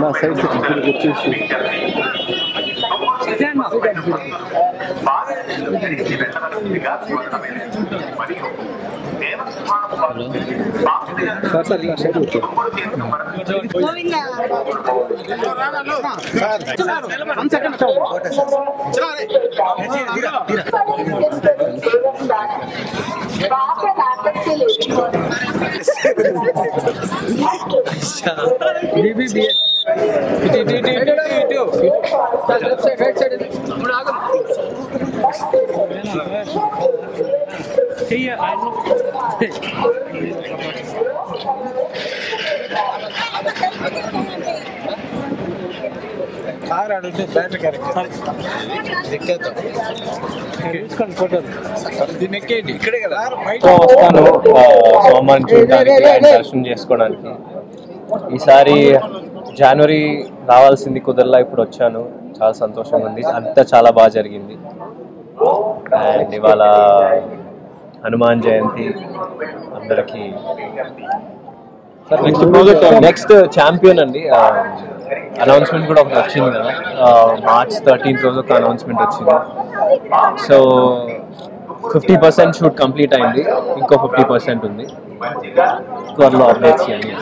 నా సైడ్ వచ్చేసి సార్ ఇలా సైడ్ వచ్చి వస్తాను సోమాన్ని చూడడానికి దర్శనం చేసుకోవడానికి. ఈసారి జనవరి రావాల్సింది కుదరలా, ఇప్పుడు వచ్చాను. చాలా సంతోషంగా ఉంది, అంతా చాలా బాగా జరిగింది. అండ్ ఇవాళ హనుమాన్ జయంతి అందరికి. నెక్స్ట్ ఛాంపియన్ అండి, అనౌన్స్మెంట్ కూడా ఒకటి వచ్చింది కదా, March 13th రోజు ఒక అనౌన్స్మెంట్ వచ్చింది. సో 50% షూట్ కంప్లీట్ అయింది, ఇంకో 50% ఉంది. త్వరలో అప్డేట్స్ చేయండి.